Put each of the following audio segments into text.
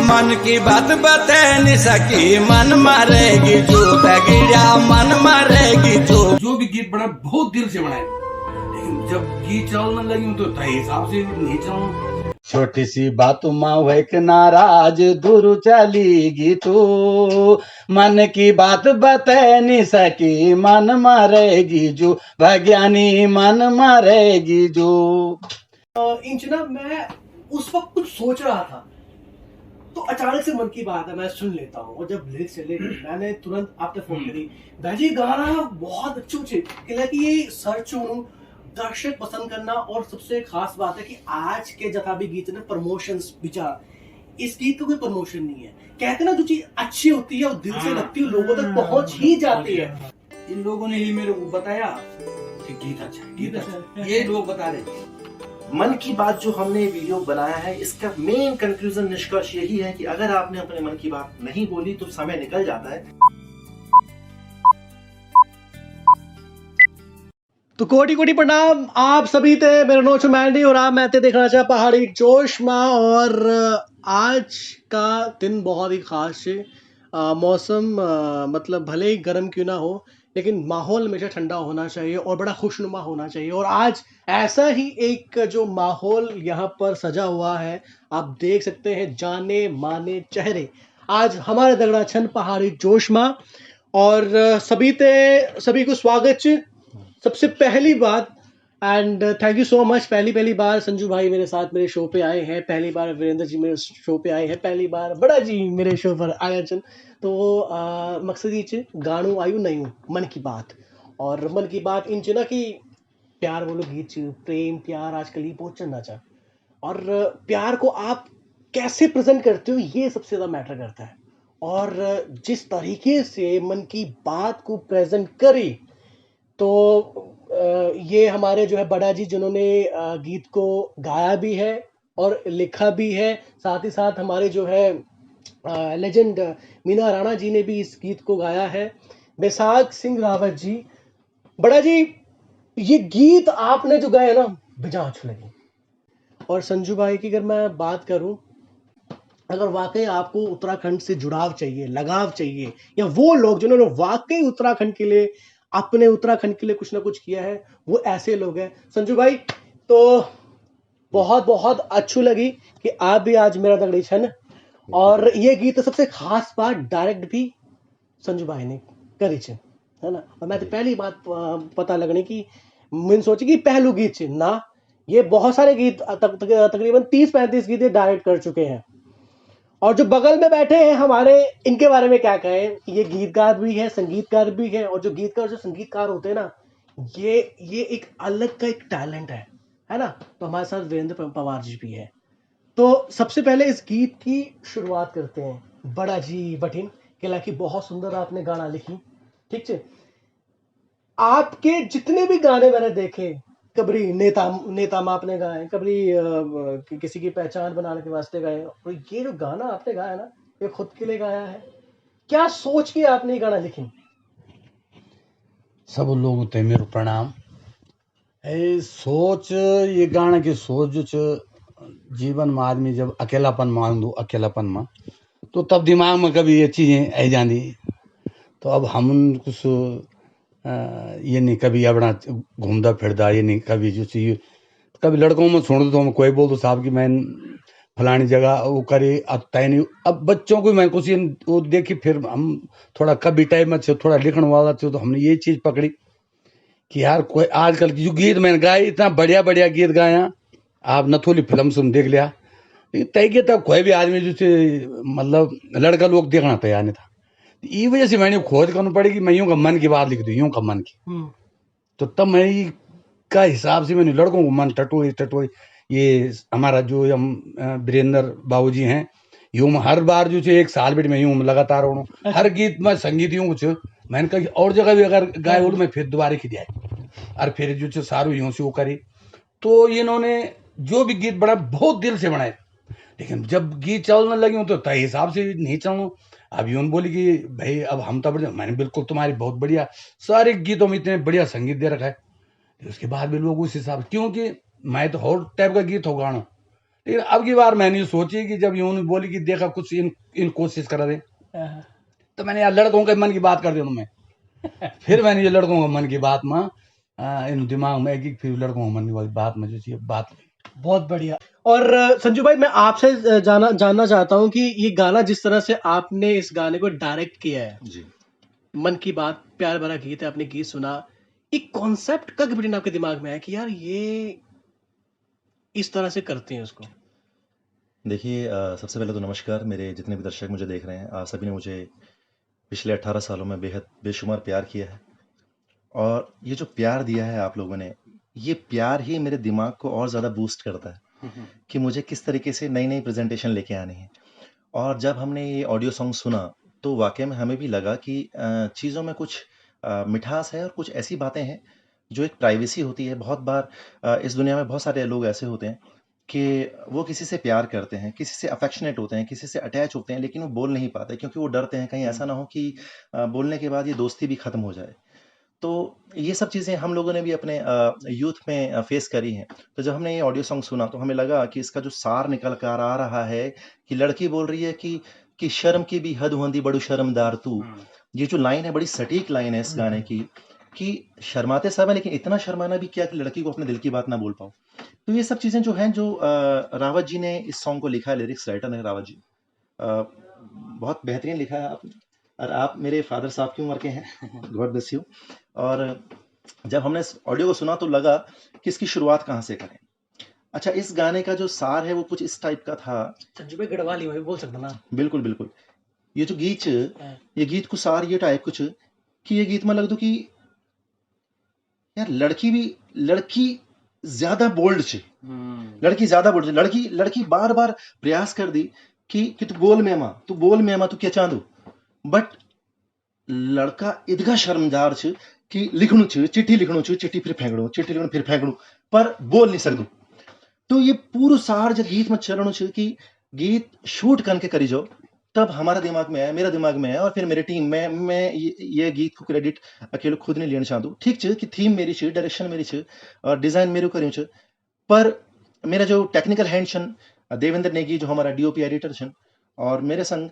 मन की बात बता नहीं सकी, मन मारेगी जो तगड़ा, मन मारेगी जो भी गीत बना बहुत दिल से बनाए, लेकिन जब गीत चलने लगी तो तय हिसाब से नहीं चलना। छोटी सी बात माँ एक नाराज दूर चलीगी तू, मन की बात बता नहीं सकी, मन मारेगी जो भज्ञानी, मन मारेगी जो। इंचना मैं उस वक्त कुछ सोच रहा था तो अचानक से मन की बात है मैं सुन लेता हूँ, और जब लिरिक्स चले मैंने तुरंत आपने फोन करी भाजी गाना बहुत अच्छे कि ये सर्च हूँ दर्शक पसंद करना। और सबसे खास बात है कि आज के जता भी गीत ने प्रमोशंस विचार, इस गीत का कोई प्रमोशन नहीं है। कहते ना जो चीज अच्छी होती है वो दिल से लगती है, लोगों तक पहुंच ही जाती है। इन लोगों ने ही मेरे को बताया कि गीत अच्छा है, गीत अच्छा है, ये लोग बता रहे थे। मन की बात जो हमने वीडियो बनाया है इसका मेन कंक्लूजन निष्कर्ष यही है कि अगर आपने अपने मन की बात नहीं बोली तो समय निकल जाता है। तो कोटि कोटि प्रणाम आप सभी थे, मेरा नाम मैंडी और आप मैं देखना चाह पहाड़ी जोश माँ। और आज का दिन बहुत ही खास है। मौसम मतलब भले ही गर्म क्यों ना हो लेकिन माहौल हमेशा ठंडा होना चाहिए और बड़ा खुशनुमा होना चाहिए। और आज ऐसा ही एक जो माहौल यहाँ पर सजा हुआ है, आप देख सकते हैं जाने माने चेहरे आज हमारे दगड़ाछन पहाड़ी जोश माँ। और सभी को स्वागत। सबसे पहली बात and thank you so much, पहली बार संजू भाई मेरे साथ मेरे शो पे आए हैं, पहली बार वीरेंद्र जी मेरे शो पे आए हैं, पहली बार बड़ा जी मेरे शो पर आया चन। तो मकसद ये गानू आयु नहीं हूँ मन की बात। और मन की बात इन ना कि प्यार बोलो गीत प्रेम प्यार आजकल ये बहुत चलना चाह, और प्यार को आप कैसे प्रेजेंट करते हो ये सबसे ज़्यादा मैटर करता है। और जिस तरीके से मन की बात को प्रेजेंट करी तो ये हमारे जो है बड़ा जी जिन्होंने गीत को गाया भी है और लिखा भी है, साथ ही साथ हमारे जो है लेजेंड मीना राणा जी ने भी इस गीत को गाया है, बैसाख सिंह रावत जी। बड़ा जी ये गीत आपने जो गाया ना बेजान अच्छी लगी। और संजू भाई की अगर मैं बात करूं, अगर वाकई आपको उत्तराखंड से जुड़ाव चाहिए, लगाव चाहिए, या वो लोग जिन्होंने वाकई उत्तराखंड के लिए अपने उत्तराखंड के लिए कुछ ना कुछ किया है, वो ऐसे लोग हैं संजू भाई। तो बहुत बहुत अच्छी लगी कि आप भी आज मेरा दगड़ी छन। और ये गीत सबसे खास बात डायरेक्ट भी संजू भाई ने करी छे, है ना। और मैं तो पहली बात पता लगने की मैंने सोची कि पहलू गीत छे ना, ये बहुत सारे गीत तकरीबन 30-35 गीत डायरेक्ट कर चुके हैं। और जो बगल में बैठे हैं हमारे, इनके बारे में क्या कहें, ये गीतकार भी है संगीतकार भी है। और जो गीतकार जो संगीतकार होते हैं ना, ये एक अलग का एक टैलेंट है ना। तो हमारे साथ वीरेंद्र पवार जी भी है। तो सबसे पहले इस गीत की शुरुआत करते हैं बड़ा जी बठिन केला की बहुत सुंदर आपने गाना लिखी, ठीक है। आपके जितने भी गाने मैंने देखे, कबरी नेता में आपने गाए, कबरी किसी की पहचान बनाने के वास्ते गाए, और ये जो गाना आपने गाया ना ये खुद के लिए गाया है, क्या सोच के आपने ये गाना लिखी? सब लोगों ते मेरो प्रणाम। सोच ये गाना की सोच जो जीवन में आदमी जब अकेलापन मान दो अकेलापन में, तो तब दिमाग में कभी ये चीजें आ जाती। तो अब हम कुछ ये नहीं कभी अपना घूमता फिरता, ये नहीं कभी जो चीज कभी लड़कों में छोड़ दो तो हम कोई बोल दो साहब की मैं फलानी जगह वो करे, अब तय नहीं। अब बच्चों को मैं कुछ वो देखी, फिर हम थोड़ा कभी टाइम में थोड़ा लिखने वाला थे, तो हमने ये चीज पकड़ी कि यार कोई आजकल की जो गीत मैंने गाए इतना बढ़िया बढ़िया गीत गाया, आप नथोली फिल्म से देख लिया, लेकिन तय के तब कोई भी आदमी जो मतलब लड़का लोग देखना तैयार नहीं था। ये वजह से मैंने खोज करनी पड़ी कि मैं यूं का मन की बात लिख दूं, यूं का मन की। तो तब मैं का हिसाब से मैंने लड़कों को मन टटोरी ये हमारा जो हम वीरेंद्र बाबूजी हैं, यूं हर बार जो एक साल बेट में यूं लगातार हूँ हर गीत में संगीत यूं कुछ मैंने कहा और जगह भी अगर गाए बोलो मैं फिर दोबारा खिद आए और फिर जो सारू यूं से वो करी। तो इन्होंने जो भी गीत बना बहुत दिल से बनाए, लेकिन जब गीत चलने लगे तो तय हिसाब से नहीं चलूँ। अब यूं बोली कि भाई अब हम तो बढ़िया, मैंने बिल्कुल तुम्हारी बहुत बढ़िया सारे गीतों में इतने बढ़िया संगीत दे रखा है। उसके बाद भी लोग उस हिसाब, क्योंकि मैं तो हर टाइप का गीत हो गाना, लेकिन अब की बार मैंने सोची कि जब यूं बोली कि देखा कुछ इन कोशिश करा दे, तो मैंने यार लड़कों के मन की बात कर दी मैं। फिर मैंने ये लड़कों के मन की बात में इन दिमाग में कि फिर लड़कों के मन की बात में जो चीज बात बहुत बढ़िया। और संजू भाई, मैं आपसे जानना चाहता हूँ कि ये गाना जिस तरह से आपने इस गाने को डायरेक्ट किया है, जी। मन की बात, प्यार भरा गीत है, आपने गीत सुना, एक कॉन्सेप्ट कब बिटवीन आपके दिमाग में आया कि यार ये इस तरह से करते हैं उसको? देखिए सबसे पहले तो नमस्कार, मेरे जितने भी दर्शक मुझे देख रहे हैं, आप सभी ने मुझे पिछले 18 सालों में बेहद बेशुमार प्यार किया है। और ये जो प्यार दिया है आप लोगों ने, ये प्यार ही मेरे दिमाग को और ज़्यादा बूस्ट करता है कि मुझे किस तरीके से नई नई प्रेजेंटेशन लेके आनी है। और जब हमने ये ऑडियो सॉन्ग सुना तो वाकई में हमें भी लगा कि चीज़ों में कुछ मिठास है और कुछ ऐसी बातें हैं जो एक प्राइवेसी होती है। बहुत बार इस दुनिया में बहुत सारे लोग ऐसे होते हैं कि वो किसी से प्यार करते हैं, किसी से अफेक्शनेट होते हैं, किसी से अटैच होते हैं, लेकिन वो बोल नहीं पाते क्योंकि वो डरते हैं कहीं ऐसा ना हो कि बोलने के बाद ये दोस्ती भी ख़त्म हो जाए। तो ये सब चीज़ें हम लोगों ने भी अपने यूथ में फेस करी हैं। तो जब हमने ये ऑडियो सॉन्ग सुना तो हमें लगा कि इसका जो सार निकल कर आ रहा है कि लड़की बोल रही है कि शर्म की भी हद होंदी बड़ू शर्मदार तू। ये जो लाइन है बड़ी सटीक लाइन है इस गाने की कि शर्माते सब है लेकिन इतना शर्माना भी क्या कि लड़की को अपने दिल की बात ना बोल पाओ। तो ये सब चीज़ें जो हैं जो रावत जी ने इस सॉन्ग को लिखा है, लिरिक्स राइटर है रावत जी। बहुत बेहतरीन लिखा है आपने और आप मेरे फादर साहब की उम्र के हैं। God bless you. और जब हमने इस ऑडियो को सुना तो लगा कि इसकी शुरुआत कहाँ से करें। अच्छा, इस गाने का जो सार है वो कुछ इस टाइप का था। संजू भाई गढ़वाली में भी बोल सकता ना? बिल्कुल बिल्कुल। ये जो गीत ये गीत को सार ये टाइप कुछ कि ये गीत में लग दो कि यार लड़की ज्यादा बोल्ड छे। लड़की ज्यादा बोल्ड छे। लड़की बार बार प्रयास कर दी कि तू बोल मेमा तू क्या चाहदू। बट लड़का इतगा शर्मदार छ कि लिखणु छ, चिट्ठी लिखणु छ, चिट्ठी फिर फेंकणु, चिट्ठी लिखणु फिर फेंकणु, पर बोल नहीं सकदू। तो ये पूरा सार जब गीत में चरणु छ कि गीत शूट करके करी जाओ, तब हमारा दिमाग में है, मेरा दिमाग में है और फिर मेरी टीम में मैं ये गीत को क्रेडिट अकेले खुद नहीं लेना चाहता। ठीक छ कि थीम मेरी छ, डायरेक्शन मेरी छ और डिजाइन मेरे करियो छ, पर मेरा जो टेक्निकल हैंड छन देवेंद्र नेगी जो हमारा डीओपी एडिटर छन और मेरे संग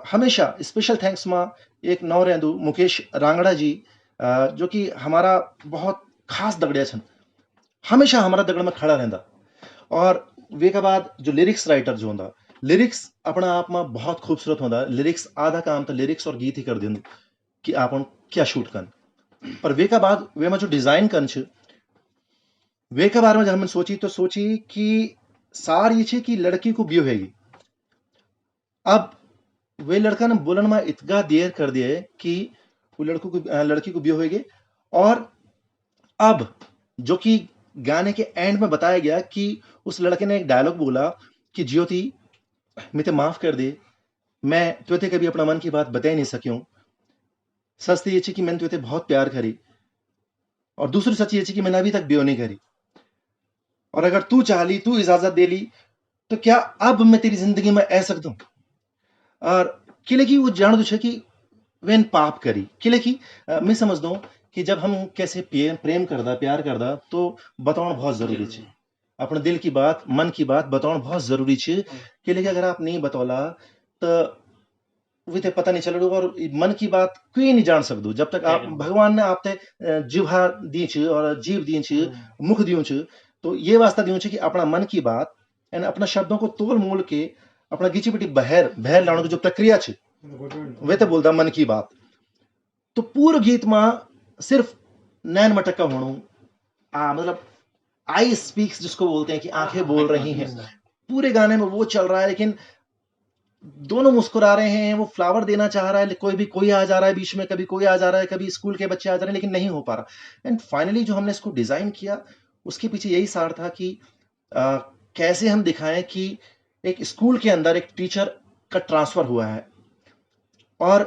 हमेशा स्पेशल थैंक्स मां एक नौ रेंदु मुकेश रांगड़ा जी जो कि हमारा बहुत खास दगड़िया छन, हमेशा हमारा दगड़ में खड़ा रहंदा। और वे का बाद जो लिरिक्स राइटर जो होंदा, लिरिक्स अपना आप में बहुत खूबसूरत होंदा। लिरिक्स आधा काम तो लिरिक्स और गीत ही कर देंदु कि आप क्या शूट कन, पर वे का बाद वे में जो डिजाइन कन छ वे के बारे में जब हमने सोची कि सार ये छे कि लड़की को ब्यो हैगी। अब वे लड़का ने बोलन में इतना देर कर दिए कि वो लड़की को ब्यो होगी। और अब जो कि गाने के एंड में बताया गया कि उस लड़के ने एक डायलॉग बोला कि ज्योति मुझे माफ कर दे, मैं तुझे कभी अपना मन की बात बता ही नहीं सकी। सच तो ये कि मैंने तुझे बहुत प्यार करी और दूसरी सच ये कि मैंने अभी तक ब्यो नहीं करी। और अगर तू चाह ली, तू इजाजत दे ली तो क्या अब मैं तेरी जिंदगी में आ सकता हूं। और किले की वो जान दो कि वेन पाप करी किले की मैं समझ दो कि जब हम कैसे प्रेम करदा प्यार करदा तो बताना बहुत जरूरी है। अपने दिल की बात मन की बात बताना बहुत जरूरी है किले कि अगर आप नहीं बतौला तो वे ते पता नहीं चल और मन की बात कोई नहीं जान सकदो जब तक आप भगवान ने आप ते जिह्वा दी और जीव दी मुख दियो तो ये वास्ता दियो कि अपना मन की बात एंड अपना शब्दों को तोल मोल के अपना गिची पिटी बहर लाने की जो प्रक्रिया है वे तो बोलता मन की बात। तो पूरे गीत में सिर्फ नैन मटक का होणु मतलब आई स्पीक्स जिसको बोलते हैं कि आंखें बोल रही हैं, पूरे गाने में वो चल रहा है। लेकिन दोनों मुस्कुरा रहे हैं, वो फ्लावर देना चाह रहा है, कोई आ जा रहा है बीच में, कभी कोई आ जा रहा है, कभी स्कूल के बच्चे आ जा रहे हैं, लेकिन नहीं हो पा रहा। एंड फाइनली जो हमने इसको डिजाइन किया उसके पीछे यही सार था कि कैसे हम दिखाएं कि एक स्कूल के अंदर एक टीचर का ट्रांसफर हुआ है और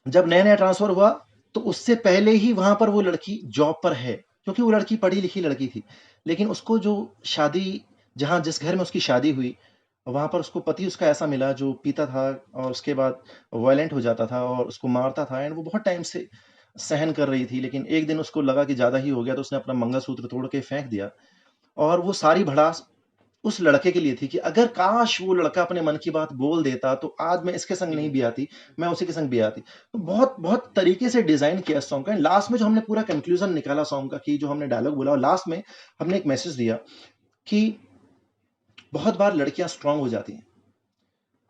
जब नया ट्रांसफर हुआ तो उससे पहले ही वहां पर वो लड़की जॉब पर है, क्योंकि वो लड़की पढ़ी लिखी लड़की थी। लेकिन उसको जो शादी जिस घर में उसकी शादी हुई वहां पर उसको पति उसका ऐसा मिला जो पीता था और उसके बाद वायलेंट हो जाता था और उसको मारता था। एंड वो बहुत टाइम से सहन कर रही थी, लेकिन एक दिन उसको लगा कि ज्यादा ही हो गया तो उसने अपना मंगलसूत्र तोड़ के फेंक दिया और वो सारी भड़ास उस लड़के के लिए थी कि अगर काश वो लड़का अपने मन की बात बोल देता तो आज मैं इसके संग नहीं भी आती, मैं उसी के संग भी आती। तो बहुत बहुत तरीके से डिजाइन किया सॉन्ग का। लास्ट में जो हमने पूरा कंक्लूजन निकाला सॉन्ग का, कि जो हमने डायलॉग बोला और लास्ट में हमने एक मैसेज दिया कि बहुत बार लड़कियां स्ट्रांग हो जाती हैं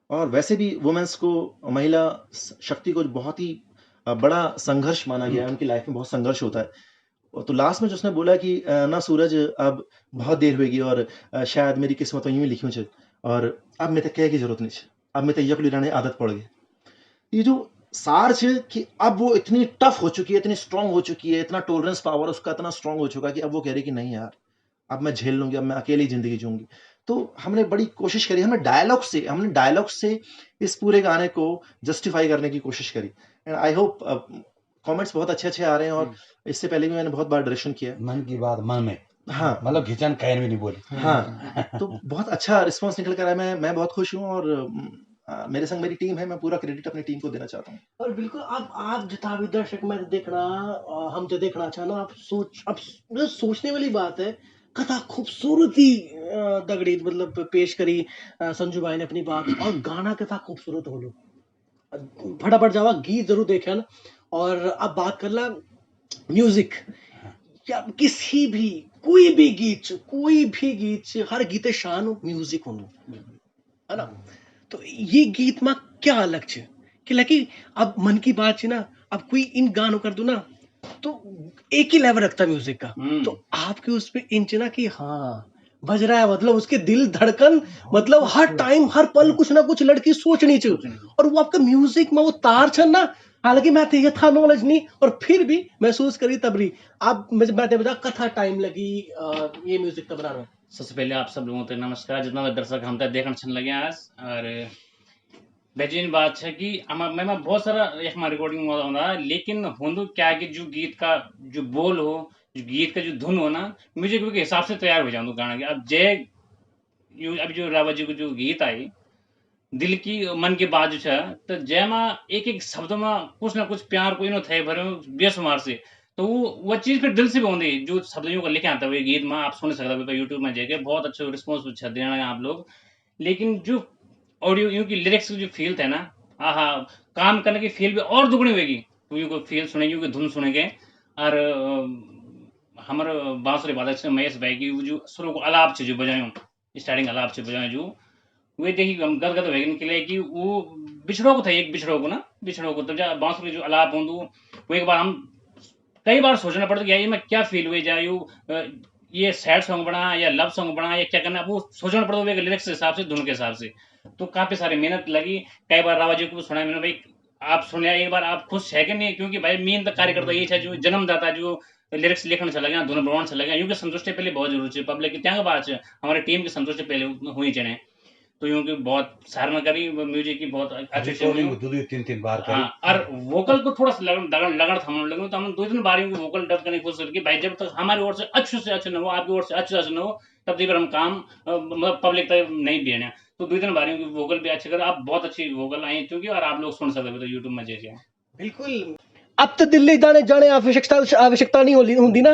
और वैसे भी वुमेन्स को, महिला शक्ति को बहुत ही बड़ा संघर्ष माना गया है, उनकी लाइफ में बहुत संघर्ष होता है। तो लास्ट में जो उसने बोला कि ना सूरज अब बहुत देर होगी और शायद मेरी किस्मत में यूं ही लिखी छे और अब मैं कहे की जरूरत नहीं है, अब मैं यकली रहने आदत पड़ गई। ये जो सार छे कि अब वो इतनी टफ हो चुकी है, इतनी स्ट्रांग हो चुकी है, इतना टॉलरेंस पावर उसका इतना स्ट्रांग हो चुका है कि अब वो कह रही कि नहीं यार, अब मैं झेल लूंगी, अब मैं अकेली जिंदगी जीऊंगी। तो हमने बड़ी कोशिश करी, हमने डायलॉग से इस पूरे गाने को जस्टिफाई करने की कोशिश करी। एंड आई होप कमेंट्स बहुत अच्छे आ रहे हैं। और इससे पहले भी मैंने बहुत बार डायरेक्शन किया। मन की बात मन में, हाँ, मतलब खिंचन कहन भी नहीं बोली। हाँ, तो बहुत अच्छा रिस्पांस निकल कर आया। मैं बहुत खुश हूँ और मेरे संग मेरी टीम है, मैं पूरा क्रेडिट अपनी टीम को देना चाहता हूँ। और बिल्कुल आप जितना भी दर्शक में देखना, हम तो देखना चाहना, अब सोचने वाली बात है। कथा खूबसूरती दगड़ी मतलब पेश करी संजू भाई ने अपनी बात, और गाना कथा खूबसूरत हो लो, फटाफट जावा गीत जरूर देखे ना। और अब बात कर ला म्यूजिक, या किसी भी कोई भी गीत हर गीते शान हो म्यूजिक हो, है ना। तो ये गीत में क्या अलग छे कि लकी अब मन की बात छे ना, अब कोई इन गानों कर दो ना तो एक ही लेवल रखता म्यूजिक का। तो आपके उस पे इंच ना कि हाँ बज रहा है, मतलब उसके दिल धड़कन, मतलब हर टाइम हर पल कुछ ना कुछ लड़की सोचनी चाहिए। और वो आपका म्यूजिक में वो तार छन ना, हालांकि मैं ये था नॉलेज नहीं और फिर भी महसूस करी तबरी। आप मैं बता कथा टाइम लगी ये म्यूजिक का बनाने में। सबसे पहले आप सब लोगों को नमस्कार, जितना भी दर्शक हम तक देखना छन लगे आज। और बेहतरीन बात है कि मैं बहुत सारा एक रिकॉर्डिंग होता, लेकिन होंदो क्या है कि जो गीत का जो बोल हो, जो गीत का जो धुन हो ना, म्यूजिक के हिसाब से तैयार हो जाऊँ गाना के। अब जय अभी जो रावत जी को जो गीत आई दिल की मन की बात जो है, तो जय में एक एक शब्द में कुछ ना कुछ प्यार को इनो थे भरे बेसुमार से। तो वो चीज फिर दिल से भी होती, जो शब्दों को लिखे आता है गीत में, आप सुन सकते हो यूट्यूब में जाके, बहुत अच्छे रिस्पॉन्स देना है आप लोग। लेकिन जो ऑडियो यूं की लिरिक्स की जो फील थे ना, हाँ काम करने की फील भी और दुगनी होगी। तो यूं को फील सुनेगी, यूं की धुन सुनेंगे। और हमारे बांसुरी वादक महेश भाई की जो सुरों को अलाप से जो बजायूं, स्टार्टिंग अलाप से बजाएं जो वे देखी हम गदगद वेगन के लिए कि वो बिछड़ो को था, एक बिछड़ो को तो जब बांसुरी जो अलाप होंदू वो एक बार हम कई बार सोचना पड़ता कि यार ये मैं क्या फील हुई जाए, ये सैड सॉन्ग बना या लव सॉन्ग बना या क्या करना, वो सोचना पड़ता है लिरिक्स के हिसाब से, धुन के हिसाब से। तो काफी सारी मेहनत लगी। कई बार रावा जी को सुना मैंने, भाई आप सुनिया एक बार, आप खुश है कि नहीं, क्योंकि भाई मेन तो कार्यकर्ता ये है जो जन्मदाता जो लिरिक्स लिखने चला गया, धुन बनवाने चला गया, क्योंकि संतुष्टि पहले बहुत जरूरी है, पब्लिक की त्या बात है, हमारे टीम की संतुष्टि पहले हुई चढ़े। तो यूं की बहुत सराहना करी म्यूजिक की, बहुत अच्छी से तीन बार हाँ। और वोकल को थोड़ा सा लगन थमने लगे, तो हम 2-3 बार वोकल डब करने की कोशिश की। भाई जब तक हमारी ओर से अच्छे न हो, आपकी ओर से अच्छे न हो, तब तक हम काम मतलब पब्लिक तक नहीं देने। तो 2-3 बार वोकल भी अच्छे कर, आप बहुत अच्छी वोकल आई क्योंकि, और आप लोग सुन सकते हो तो यूट्यूब में जाके। बिल्कुल। अब तो दिल्ली जाने आवश्यकता नहीं होती ना,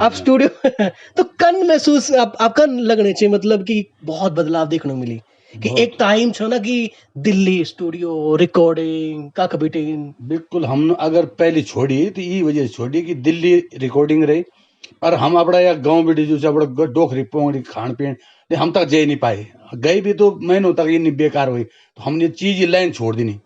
आप स्टूडियो तो कन महसूस आप कन लगने चाहिए, मतलब कि बहुत बदलाव देखने को मिली कि एक टाइम छो ना कि दिल्ली स्टूडियो रिकॉर्डिंग का कबिटिंग। बिल्कुल, हम अगर पहले छोड़ी तो ये वजह से छोड़ी कि दिल्ली रिकॉर्डिंग रही और हम अपना या गांव बेटी जो अपना डोखरी पोंगड़ी खान पीन हम तक जा नहीं पाए, गई भी तो महीनों तक ये बेकार हुई, तो हमने चीज लाइन छोड़ दी नहीं।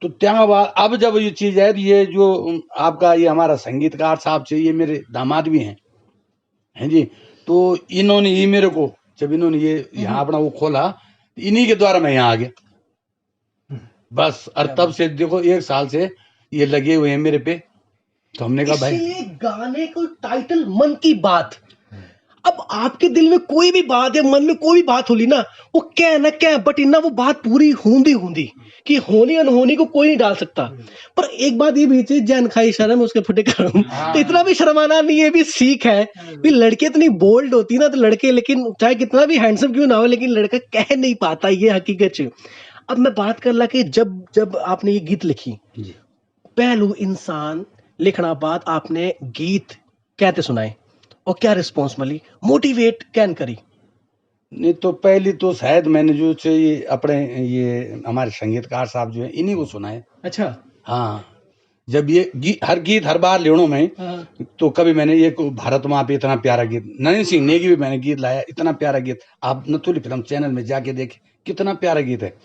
तो त्या बाद अब जब ये चीज है, ये जो आपका ये हमारा संगीतकार साहब से, ये मेरे दामाद भी हैं जी, तो इन्होंने ये मेरे को जब इन्होंने ये यहाँ अपना वो खोला, इन्हीं के द्वारा मैं यहाँ आ गया बस। और तब से देखो 1 साल से ये लगे हुए हैं मेरे पे। तो हमने कहा भाई गाने को टाइटल मन की बात, अब आपके दिल में कोई भी बात है, मन में कोई भी बात होली ना, वो क्या ना क्या, बट इन्ना वो बात पूरी होंदी कि होनी अनहोनी को कोई नहीं डाल सकता। पर एक बात ये भी थी, जैन खाई शर्म उसके फुटे करम, तो इतना भी शर्माना नहीं है, भी सीख है भी। लड़के इतनी बोल्ड होती ना, तो लड़के लेकिन चाहे कितना भी हैंडसम क्यों ना हो, लेकिन लड़का कह नहीं पाता, ये हकीकत है। अब मैं बात कर ला कि जब आपने ये गीत लिखी, पहलू इंसान लिखना बाद आपने गीत कहते सुनाए और क्या रिस्पॉन्स मिली, मोटिवेट कैन करी? नहीं तो पहली तो शायद मैंने जो छे ये अपने ये हमारे संगीतकार साहब जो है इन्हीं को सुना है। अच्छा। हाँ, जब ये हर गीत हर बार लेणों में हाँ। तो कभी मैंने ये भारत माँ पे इतना प्यारा गीत, नरेंद्र सिंह नेगी भी मैंने गीत लाया, इतना प्यारा गीत, आप नथुली फिल्म चैनल में जाके देखें कितना प्यारा गीत है।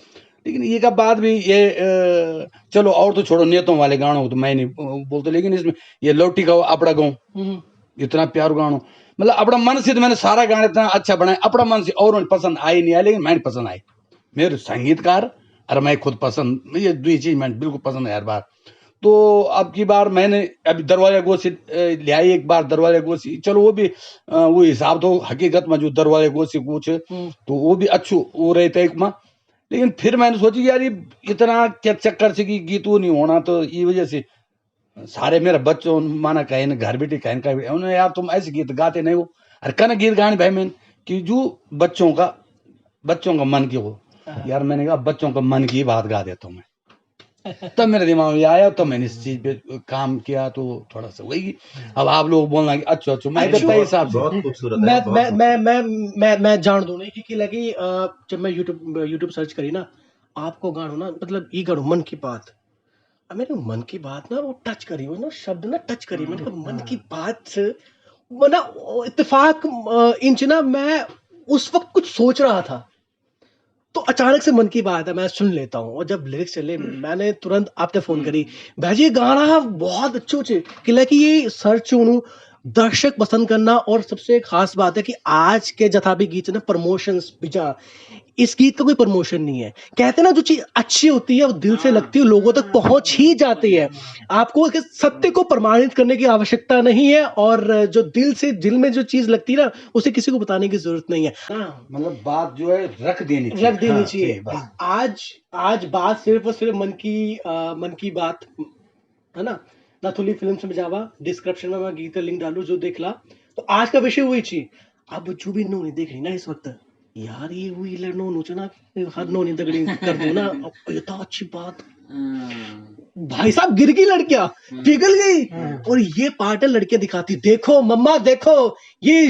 लेकिन ये का बाद भी ये चलो और तो छोड़ो, नेतों वाले गानों तो मैं नहीं बोलता, लेकिन इसमें ये लौटी गाओ अपना गाँव इतना प्यार गानो, मतलब अपना मन से तो मैंने सारा गाना इतना अच्छा बनाया अपना मन से, और पसंद आई नहीं आई, लेकिन मैंने पसंद आई मेरे संगीतकार और मैं खुद पसंद, ये दो चीज मैंने बिल्कुल पसंद है हर बार। तो अब की बार मैंने अभी दरवाजा गोशी ले आई एक बार, दरवाजा गोशी चलो वो भी वो हिसाब तो हकीकत में जो दरवाजा गोशी कुछ तो वो भी अच्छू वो रहता है एक में, लेकिन फिर मैंने सोची यार ये इतना क्या चक्कर से कि गीत वो नहीं होना, तो ये वजह से सारे मेरे बच्चों माना कहे न घर बेटे कहे कहे उन्होंने यार तुम ऐसे गीत गाते नहीं हो, अरे कन गीत गाने भाई मैंने कि जो बच्चों का मन की हो, यार मैंने कहा बच्चों का मन की बात गा देता हूँ मैं। तब मेरे दिमाग में आया, तब मैंने इस चीज पे काम किया, तो थोड़ा सा वही अब आप लोग बोलना कि अच्छा अच्छा मैं करता हिसाब से। बहुत खूबसूरत है, मैं बहुत मैं खूबसूरत। मैं जान दूं नहीं कि लगी जब मैं यूट्यूब सर्च करी ना आपको गानो ना, मतलब ये गानो मन की बात, अब मैंने मन की बात ना वो टच करी, वो ना शब्द ना टच करी, मैंने कहा मन की बात से वो ना इत्तेफाक इंच ना मैं उस वक्त कुछ सोच रहा था, तो अचानक से मन की बात है मैं सुन लेता हूँ, और जब लिरिक्स चले मैंने तुरंत आपने फोन करी भाई जी गाना बहुत अच्छो छे कि ये सर्च हूँ दर्शक पसंद करना, और सबसे खास बात है कि आज के जथा भी गीत है ना प्रमोशंस बिजा, इस गीत का कोई प्रमोशन नहीं है, कहते हैं ना जो चीज अच्छी होती है वो दिल से लगती है लोगों तक पहुंच ही जाती है, आपको सत्य को प्रमाणित करने की आवश्यकता नहीं है, और जो दिल में जो चीज लगती है ना उसे किसी को बताने की जरूरत नहीं है, मतलब बात जो है रख देनी रख देनी चाहिए। सही बात। आज बात सिर्फ और सिर्फ मन की बात है ना, नाथुली फिल्म से जावा डिस्क्रिप्शन में मैं गीत का लिंक डालू जो देख ला, तो आज का विषय हुई छी, अब जो भी नोनी देख रही ना इस वक्त यार ये हुई नो नोचे ना हर नोनी दगड़ी कर दो ना, ये तो अच्छी बात भाई साहब गिर गई लड़कियां पिघल गई, और ये पार्ट है लड़कियां दिखाती देखो मम्मा देखो ये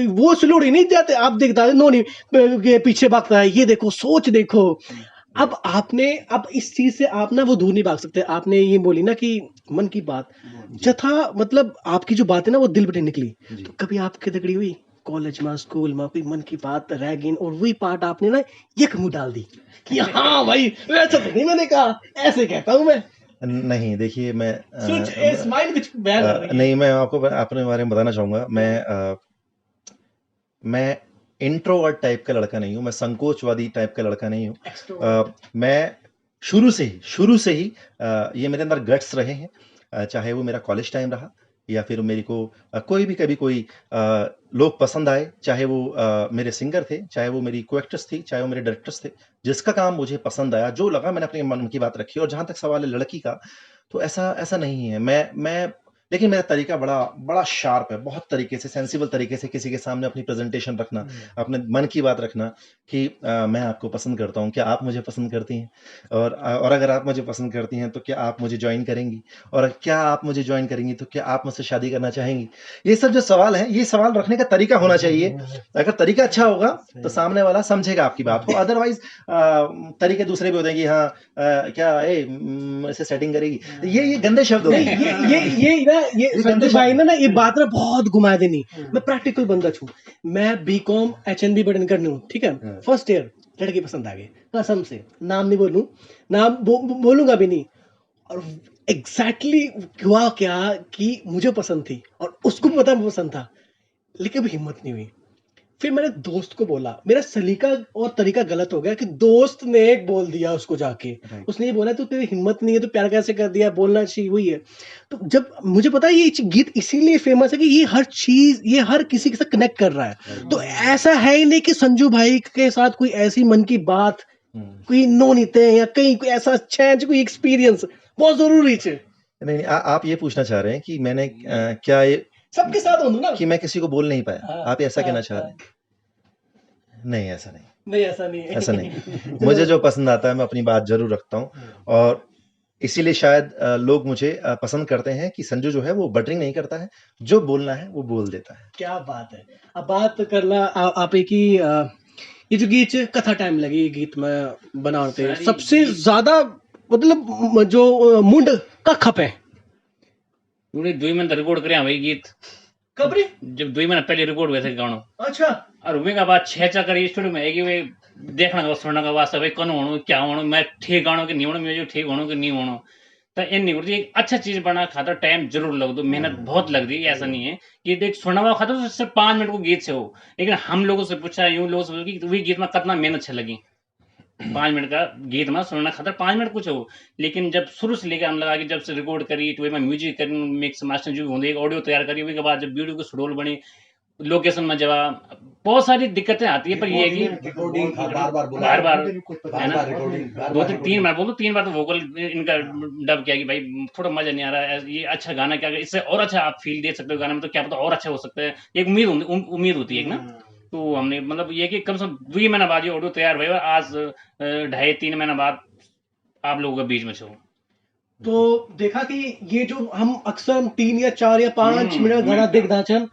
वो स्लोड़ी नहीं जाते आप देखता है नोनी ये पीछे भागता है, ये देखो सोच देखो। अब अब इस चीज से आप ना वो दूर नहीं भाग सकते, आपने ये बोली ना कि मन की बात जथा मतलब आपकी जो बात है ना वो दिल पे निकली, तो कभी आपकी दगड़ी हुई कॉलेज में स्कूल में कोई मन की बात रह गई और वही पार्ट आपने ना एक मुंह डाल दी कि हाँ भाई वैसा तो नहीं मैंने कहा, ऐसे कहता हूँ मैं नहीं देखिए मैं स्माइल कुछ बयान कर रही है। नहीं मैं आपको अपने बारे में बताना चाहूंगा, मैं इंट्रोवर्ट टाइप का लड़का नहीं हूँ, मैं संकोचवादी टाइप का लड़का नहीं हूँ। मैं शुरू से ही ये मेरे अंदर गट्स रहे हैं, चाहे वो मेरा कॉलेज टाइम रहा या फिर मेरे को कोई भी कभी कोई लोग पसंद आए, चाहे वो मेरे सिंगर थे, चाहे वो मेरी को एक्ट्रेस थी, चाहे वो मेरे डायरेक्टर्स थे, जिसका काम मुझे पसंद आया जो लगा मैंने अपने मन की बात रखी। और जहां तक सवाल है लड़की का, तो ऐसा नहीं है, मैं लेकिन मेरा तरीका बड़ा शार्प है, बहुत तरीके से सेंसिबल तरीके से किसी के सामने अपनी प्रेजेंटेशन रखना, अपने मन की बात रखना कि मैं आपको पसंद करता हूँ, क्या आप मुझे पसंद करती हैं, और अगर आप मुझे पसंद करती हैं तो क्या आप मुझे ज्वाइन करेंगी, और क्या आप मुझे ज्वाइन करेंगी तो क्या आप मुझसे शादी करना चाहेंगी। ये सब जो सवाल है, ये सवाल रखने का तरीका होना चाहिए, अगर तरीका अच्छा होगा तो सामने वाला समझेगा आपकी बात को, अदरवाइज तरीके दूसरे भी होते हैं कि हाँ क्या ऐसे सेटिंग करेगी, ये गंदे शब्द होते हैं। ये संतोष भाई ने ना ये बात ना बहुत घुमा देनी, मैं प्रैक्टिकल बंदा छू, मैं बीकॉम HNB बटन करनी हूँ ठीक है, फर्स्ट ईयर लड़की पसंद आ गई कसम से, नाम नहीं बोलूं, नाम बोलूंगा भी नहीं, और एग्जैक्टली हुआ क्या कि मुझे पसंद थी और उसको भी पता पसंद था, लेकिन हिम्मत नहीं हुई। फिर मैंने दोस्त को बोला, मेरा सलीका और तरीका गलत हो गया कि दोस्त ने एक बोल दिया उसको जाके, उसने ये बोला तो तेरी हिम्मत नहीं है तो प्यार कैसे कर दिया, बोलना चाहिए हुई है। तो जब मुझे पता है ये गीत इसीलिए फेमस है कि ये हर चीज ये हर किसी के साथ कनेक्ट कर रहा है, तो ऐसा है ही नहीं कि संजू भाई के साथ कोई ऐसी मन की बात कोई नोनीते या कहीं कोई ऐसा चेंज कोई एक्सपीरियंस बहुत जरूरी है। नहीं आप ये पूछना चाह रहे हैं कि मैंने क्या ये सबके साथ हो ना कि मैं किसी को बोल नहीं पाया, आप ऐसा कहना चाह रहे हैं? नहीं ऐसा नहीं ऐसा नहीं मुझे जो पसंद आता है मैं अपनी बात जरूर रखता हूँ, और इसीलिए शायद लोग मुझे पसंद करते हैं कि संजू जो है वो बटरिंग नहीं करता है, जो बोलना है वो बोल देता है। क्या बात है। अब बात करना आप एक ही ये जो गीत है, कथा टाइम लगी ये गीत में बनाते सारी सबसे गीत- ज्यादा मतलब जो मुंड का खपे पूरे 2 महीने रिकॉर्ड करे भाई गीत, कबरी। जब 2 महीने पहले रिकॉर्ड हुए थे गानों, अच्छा और हुए का बाद 6 चक्कर स्टूडियो में है कि वे देखना का सुनने का वास्ते भाई कौन होनो क्या होनो, मैं ठीक गानो कि नहीं होनो, म्यूजिक ठीक होनो कि नहीं होनो। तो इन नहीं करती, एक अच्छा चीज बना खातर टाइम जरूर लग दो, मेहनत बहुत लगती है, ऐसा नहीं है कि देख सुनना हुआ खातर तो सिर्फ 5 मिनट को गीत से हो। लेकिन हम लोगों से पूछा, यूं लोगों से पूछा कि वही गीत में कितना मेहनत छे लगी, 5 मिनट का गीत में सुनना खातर 5 मिनट कुछ हो। लेकिन जब शुरू से लेकर हम लगा कि जब से रिकॉर्ड करी तो में म्यूजिक करी, मिक्स मास्टर जो होंगे, एक ऑडियो तैयार करी, उसके बाद जब वीडियो की शेड्यूल बनी, लोकेशन में जब बहुत सारी दिक्कतें आती है, पर ये है कि रिकॉर्डिंग बार बार बार बार बार बार रिकॉर्डिंग दो से तीन बार बोलो, 3 बार तो वोकल इनका डब किया कि भाई थोड़ा मजा नहीं आ रहा है, ये अच्छा गाना क्या, इससे और अच्छा आप फील दे सकते हो गाने में, तो क्या पता और अच्छा हो सकता है, एक उम्मीद होती है एक ना। तो हमने मतलब ये कि कम से कम 2 महीना बाद ये ऑडियो तैयार हुआ, आज 2.5-3 महीना बाद आप लोगों के बीच में छो। तो देखा कि ये जो हम अक्सर 3 या 4 या 5 मिनट का गाना देख दाचन,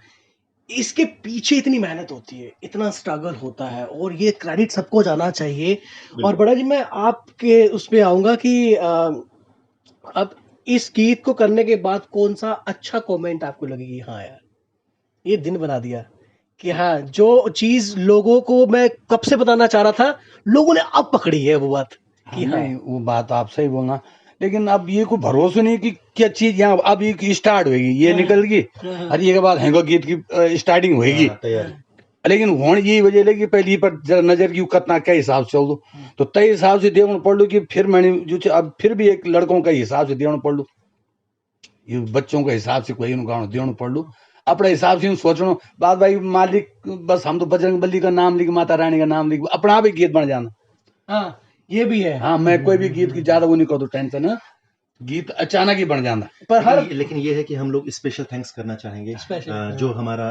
इसके पीछे इतनी मेहनत होती है, इतना स्ट्रगल होता है, और ये क्रेडिट सबको जाना चाहिए। और बड़ा जी मैं आपके उस पे आऊंगा कि अब इस गीत को करने के बाद कौन सा अच्छा कमेंट आपको लगेगी, हाँ यार ये दिन बना दिया, कि हाँ जो चीज लोगों को मैं कब से बताना चाह रहा था, लोगों ने अब पकड़ी है वो बात कि हाँ। नहीं वो बात आप सही बोलना, लेकिन अब ये कोई भरोसा नहीं कि क्या चीज यहाँ अब ये स्टार्ट होगी, ये निकल गई और ये के बाद हैंगो गीत की स्टार्टिंग होगी। तैयारी लेकिन हुण यही वजह लगी पहली पर जरा नजर की कतना के हिसाब से चल दो, तो तय हिसाब से देखना पड़ लो कि फिर मैंने जो अब फिर भी एक लड़कों का हिसाब से देना पड़ लो, ये बच्चों के हिसाब से कोई गाना देना पड़ लो, अपने हिसाब से सोचना बात भाई मालिक बस हम तो बजरंग बली का नाम लिख, माता रानी का नाम लिख, अपना आप ही गीत बन जाना। हाँ ये भी है। हाँ मैं कोई भी गीत की ज्यादा वो नहीं कर दो टेंशन है, गीत अचानक ही बन जाना। पर हर लेकिन ये है कि हम लोग स्पेशल थैंक्स करना चाहेंगे Special, जो हमारा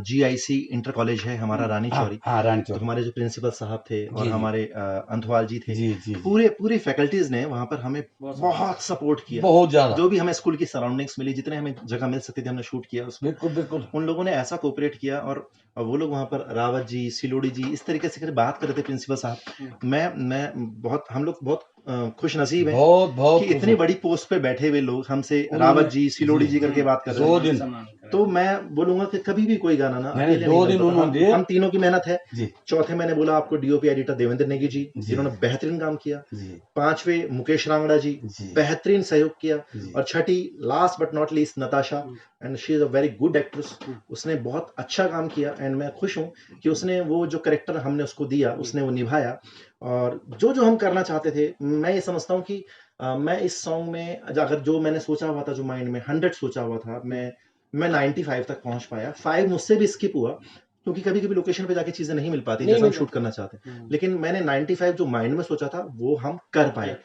GIC इंटर कॉलेज है हमारा रानी चौरी, हाँ रानी तो चौक हमारे जो प्रिंसिपल साहब थे और जी। हमारे अंथवाल जी थे, जी जी पूरी फैकल्टीज ने वहां पर हमें बहुत सपोर्ट किया। बहुत ज्यादा, जो भी हमें स्कूल की सराउंडिंग्स मिली, जितने हमें जगह मिल सकती थी हमने शूट किया उसमें, बिल्कुल बिल्कुल उन लोगों ने ऐसा कोऑपरेट किया। और वो लोग वहां पर रावत जी, सिलोड़ी जी इस तरीके से बात कर रहे थे प्रिंसिपल साहब। मैं बहुत, हम लोग बहुत खुश नसीब है बहुत बहुत कि इतनी बड़ी पोस्ट पे बैठे हुए लोग हमसे रावत जी, सिलोड़ी जी करके बात कर रहे 2 हैं। दिन तो मैं बोलूंगा कि कभी भी कोई गाना ना मैंने अकेले 2 नहीं दिन बनता। उन्होंने दिए। हम तीनों की मेहनत है। जी चौथे मैंने बोला आपको DOP एडिटर देवेंद्र नेगी जी, जी। जिन्होंने बेहतरीन काम किया। जी 5वें मुकेश रांगड़ा जी, जी बेहतरीन सहयोग किया। जी और छठी last but not least Natasha, and she is a very good actress. उसने बहुत अच्छा काम किया एंड मैं खुश हूँ कि उसने वो जो कैरेक्टर हमने उसको दिया उसने वो निभाया। और जो जो हम करना चाहते थे, मैं ये समझता हूँ कि मैं इस सॉन्ग में अगर जो मैंने सोचा हुआ था, जो माइंड में 100 सोचा हुआ था, मैं 95 तक पहुंच पाया। 5 मुझसे भी स्किप हुआ क्योंकि कभी कभी लोकेशन पे जाके चीजें नहीं मिल पाती नहीं जैसा हम मिल शूट करना चाहते हैं। लेकिन मैंने 95 जो माइंड में सोचा था वो हम कर पाए।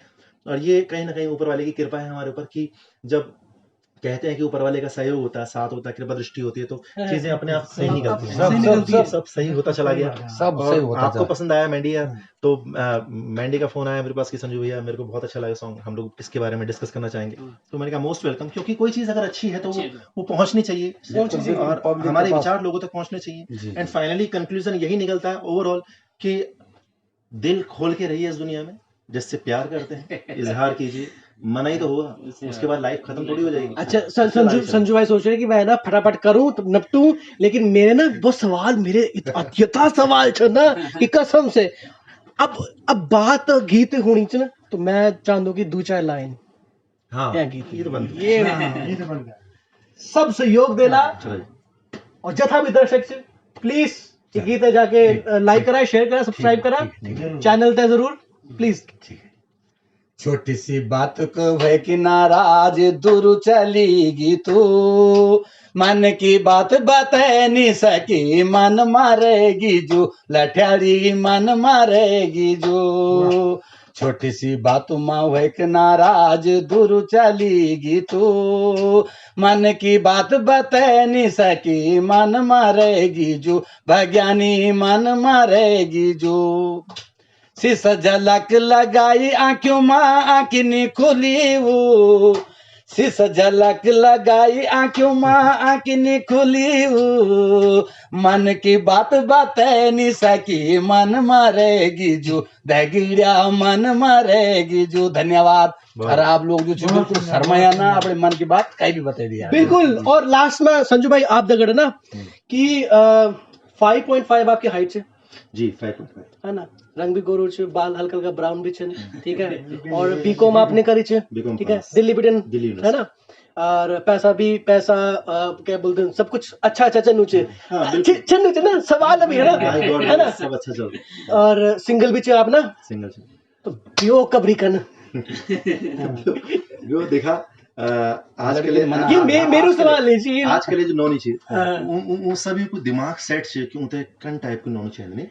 और ये कहीं ना कहीं ऊपर वाले की कृपा है हमारे ऊपर कि जब कहते हैं कि ऊपर वाले का सहयोग होता है, साथ होता है, कृपा दृष्टि होती है, तो चीजें अपने आप सही निकलती हैं। सब सही होता चला गया। सब और सही होता आपको था। पसंद आया मैंडी यार, तो मैंडी का फोन आया मेरे पास कि संजू भैया मेरे को बहुत अच्छा लगा सॉन्ग, हम लोग इसके बारे में डिस्कस करना चाहेंगे। तो मैंने कहा मोस्ट वेलकम, क्योंकि कोई चीज अगर अच्छी है तो वो पहुंचनी चाहिए और हमारे विचार लोगों तक पहुंचने चाहिए। एंड फाइनली कंक्लूजन यही निकलता है ओवरऑल कि दिल खोल के रहिए इस दुनिया में, जिससे प्यार करते हैं इजहार कीजिए, मना ही तो होगा, उसके बाद लाइफ खत्म थोड़ी हो जाएगी। अच्छा संजू भाई सोच रहे हैं कि मैं ना फटाफट करूं तो नपटू, लेकिन मेरे ना वो सवाल मेरे इतना सवाल छ ना कि कसम से अब बात गीत होनी च ना, तो मैं चाहूँ कि 2-4 लाइन हाँ क्या गीत ये तो बन ये सब सहयोग देना। और जथा भी दर्शक से प्लीज ये गीत है जाके लाइक करा, शेयर करा, सब्सक्राइब करा चैनल ते जरूर प्लीज। छोटी सी बात को है कि नाराज दूर चलीगी तू, मन की बात बता नहीं सकी मन मारेगी जो, लठियारी मन मारेगी जो। छोटी सी बात माँ है कि नाराज दूर चलीगी तू, मन की बात बता नहीं सकी मन मारेगी जो, भज्ञानी मन मारेगी जो। शीश झलक लगाई आंखों माँ आंख नहीं खुली वो, शीश झलक लगाई आंखों माँ आंखनी खुली मन की बात नहीं सकी मन मारेगी जो दगिड़िया मन मारेगी जो। धन्यवाद। बहुत। अरे आप लोग जो छे बिल्कुल शर्माया ना अपने मन की बात कहीं भी बता दिया। बिल्कुल। और लास्ट में संजू भाई आप दगड़ ना कि 5.5 आपकी हाइट है जी 5.5 है ना, रंग भी गोरो छे, बाल हल्का हल्का ब्राउन भी छे, ठीक है, और बीकॉम आपने करी छे, बीकॉम ठीक है, पास। दिल्ली बिटन दिल्ली है ना, और पैसा क्या बोलते हैं, सब कुछ अच्छा अच्छा चन्नू छे, हाँ, बिल्कुल। चन्नू छे ना, सवाल अभी है ना, माय गॉड है ना, सब अच्छा चल रहा और सिंगल भी छे आप ना, है सिंगल से तो पियो कबरी कन जो देखा आज के लिए ये मेरू सवाल है जी। आज के लिए जो नॉनी छे हाँ। उन सभी को दिमाग सेट छे कि उनते कन टाइप को नॉनी चाहिए नहीं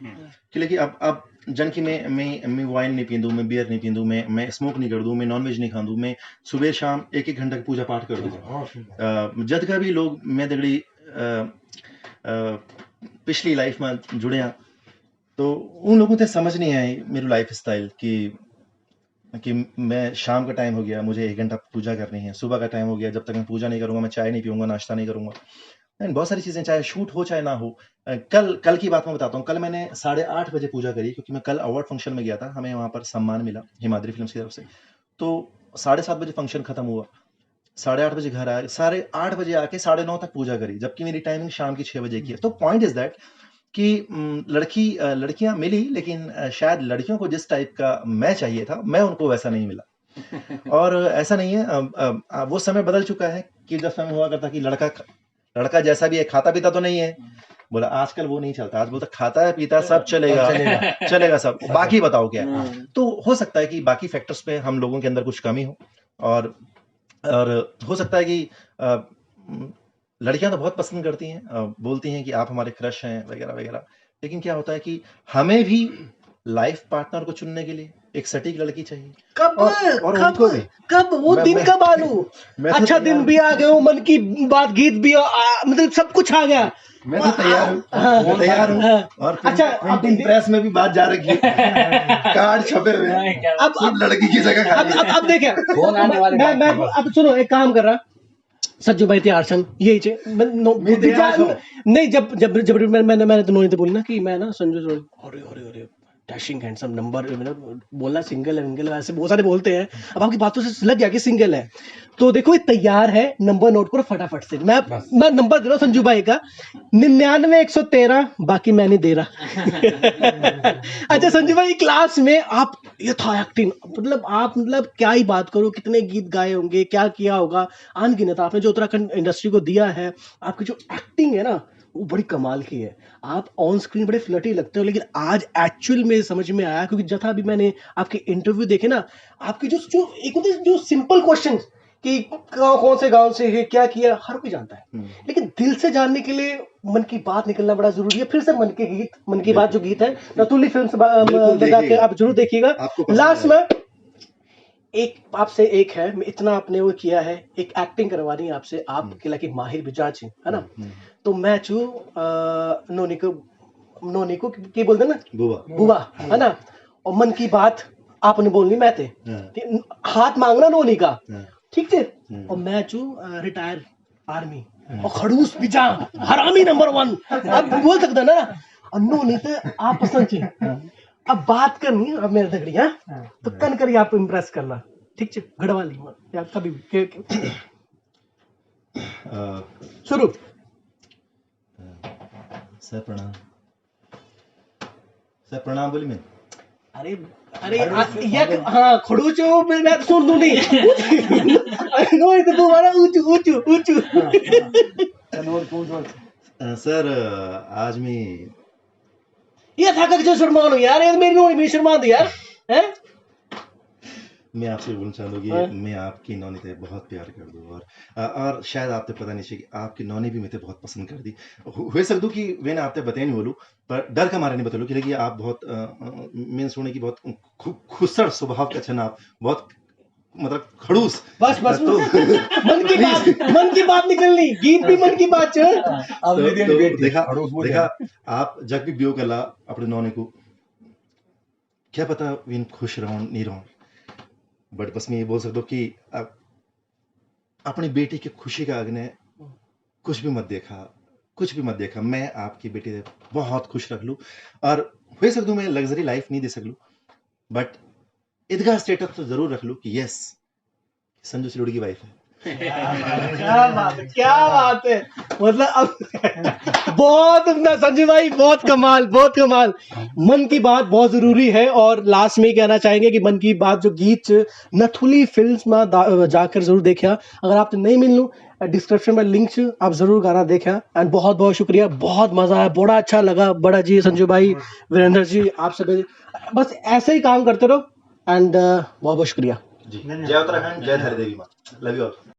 कि लेकिन अब जन की मैं वाइन नहीं पींदू, मैं बियर नहीं पींदू, मैं स्मोक नहीं कर दूं, मैं नॉन वेज नहीं खांदू, मैं सुबह शाम एक एक घंटा की पूजा पाठ कर दूं। जद का भी लोग मैं दगड़ी पिछली लाइफ में जुड़े तो उन लोगों से समझ नहीं आई मेरी लाइफ स्टाइल कि मैं शाम का टाइम हो गया मुझे 1 घंटा पूजा करनी है, सुबह का टाइम हो गया जब तक मैं पूजा नहीं करूंगा मैं चाय नहीं पीऊंगा, नाश्ता नहीं करूंगा, एंड बहुत सारी चीजें चाहे शूट हो चाहे ना हो। कल की बात मैं बताता हूँ। कल मैंने 8:30 बजे पूजा करी क्योंकि मैं कल अवार्ड फंक्शन में गया था, हमें वहां पर सम्मान मिला हिमाद्री फिल्म्स की तरफ से। तो 7:30 बजे फंक्शन खत्म हुआ, 8:30 बजे घर आए, 8:30 बजे आके 9:30 तक पूजा करी, जबकि मेरी टाइमिंग शाम की 6 बजे की है। तो पॉइंट इज दैट कि लड़कियां मिली लेकिन शायद लड़कियों को जिस टाइप का मैं चाहिए था मैं उनको वैसा नहीं मिला। और ऐसा नहीं है, वो समय बदल चुका है कि जब समय हुआ करता कि लड़का जैसा भी है खाता पीता तो नहीं है, बोला आजकल वो नहीं चलता, आज बोलता खाता है पीता सब चलेगा चलेगा सब, बाकी बताओ क्या है। तो हो सकता है कि बाकी फैक्टर्स पे हम लोगों के अंदर कुछ कमी हो, और हो सकता है कि लड़कियां तो बहुत पसंद करती हैं, बोलती हैं कि आप हमारे क्रश हैं वगैरह वगैरह, लेकिन क्या होता है कि हमें भी लाइफ पार्टनर को चुनने के लिए एक सटीक लड़की चाहिए। कब और उनको भी कब वो दिन मैं- कब आलू मैं तो अच्छा तैयार दिन भी आ गए, मन की बात गीत भी मतलब सब कुछ आ गया। मैं तो तैयार हूँ, हाँ, मैं तैयार हूँ। हाँ। और अच्छा, प्रिंटिंग प्रेस में भी बात जा रखी है, कार्ड छपे हुए हैं, अब सब लड़की की जगह खाली है। अब देखे फोन आने वाली बात मैं है बस। अब सुनो एक काम कर रहा सज्जू भाई तैयार सन यही चे मैं तैयार हूँ। नहीं जब मैंने तो नोनी तो बोली ना कि मैं ना संजू अरे अरे अरे डैशिंग हैंडसम नंबर, मैंने बोला सिंगल है विंगल है ऐसे बहुत सारे बोलते हैं। अब आपकी बातों से लग गया कि सिंगल है, तो देखो ये तैयार है, नंबर नोट करो फटाफट से। मैं नंबर दे रहा हूँ संजू भाई का 99-113, बाकी मैं नहीं दे रहा। अच्छा संजू भाई क्लास में आप ये था एक्टिंग, मतलब आप मतलब क्या ही बात करो, कितने गीत गाए होंगे, क्या किया होगा, अनगिनत आपने जो उत्तराखंड इंडस्ट्री को दिया है। आपकी जो एक्टिंग है ना वो बड़ी कमाल की है। आप ऑन स्क्रीन बड़े फ्लर्टी लगते हो, लेकिन आज एक्चुअल में समझ में आया, क्योंकि जथा भी मैंने आपके इंटरव्यू देखे ना, आपके जो जो एक होते हैं जो सिंपल क्वेश्चन कि कौन से गांव से है, क्या किया, हर कोई जानता है, लेकिन दिल से जानने के लिए मन की बात निकलना बड़ा जरूरी है। फिर से मन की बात जो गीत है नतुली फिल्म से लगा के आप जरूर देखिएगा। आपको पसंद लास्ट में एक आपसे एक है, इतना आपने वो किया है, एक एक्टिंग करवानी है आपसे, आप के लाके माहिर बिजाज है ना, तो मैं चू नोनी को की बोलते ना बुआ है ना, और मन की बात आपने बोलनी मैं थे, हाथ मांगना नोनी का, ठीक है, और मैं चू रिटायर आर्मी और खड़ूस बिजा हरामी नंबर 1, अब बोल सकता ना, और नोनी तो आप पसंद थी। अब बात करनी अब मेरे दगड़ी है, तो कन करी आप इम्प्रेस करना, ठीक है, गढ़वाली या कभी भी शुरू। सर प्रणाम, सर प्रणाम बोली मैं। अरे अरे हाँ खड़ूच मैं तो सुन दूं नहीं। नो इधर दोबारा ऊंचू ऊंचू ऊंचू। सर आज मैं ये था कि जो शर्मानो यार, ये मेरी नोनी भी शर्मा दी यार, हैं? मैं आपसे बोलना चाहता हूँ कि मैं आपकी नौनी से बहुत प्यार कर दूँ, और शायद आपको पता नहीं चाहिए कि आपकी नौनी भी मुझे बहुत पसंद कर दी। हो सकता कि मैंने आपसे बताया नहीं बोलूँ, पर डर का मारे नहीं बता लूँ कि आप बहुत मैंने सुने की बहुत खुसड़ स्वभाव का छन, आप बहुत मतलब खड़ूस। बस तो मन की बात निकलनी, गीत भी मन की बात है। देखा आप जब भी ब्यो करला अपने नौने को, क्या पता विन खुश रहो नहीं रहो, बट बस मैं ये बोल सकता हूँ कि आप अपनी बेटी की खुशी का अग्ने कुछ भी मत देखा, मैं आपकी बेटी से बहुत खुश रख लूँ और हो सकता मैं लग्जरी लाइफ नहीं दे सकूँ, बट ईदगाह स्टेटस तो जरूर रख लूँ कि यस संजू सिलुड़ की वाइफ है। क्या बात है, क्या बात है। मतलब अब बहुत उम्दा संजू भाई, बहुत कमाल, बहुत कमाल। मन की बात बहुत जरूरी है और लास्ट में कहना चाहेंगे कि मन की बात जो गीत नथुली फिल्म्स में जाकर जरूर देखा। अगर आपने नहीं मिलूं डिस्क्रिप्शन में लिंक आप जरूर गाना देखा। एंड बहुत बहुत शुक्रिया, बहुत मजा आया, बड़ा अच्छा लगा। बड़ा जी, संजू भाई, वीरेंद्र जी, आप सभी बस ऐसे ही काम करते रहो। एंड बहुत बहुत शुक्रिया जी, जय उत्तराखंड, जय धरदेवी माँ, लव यू ऑल।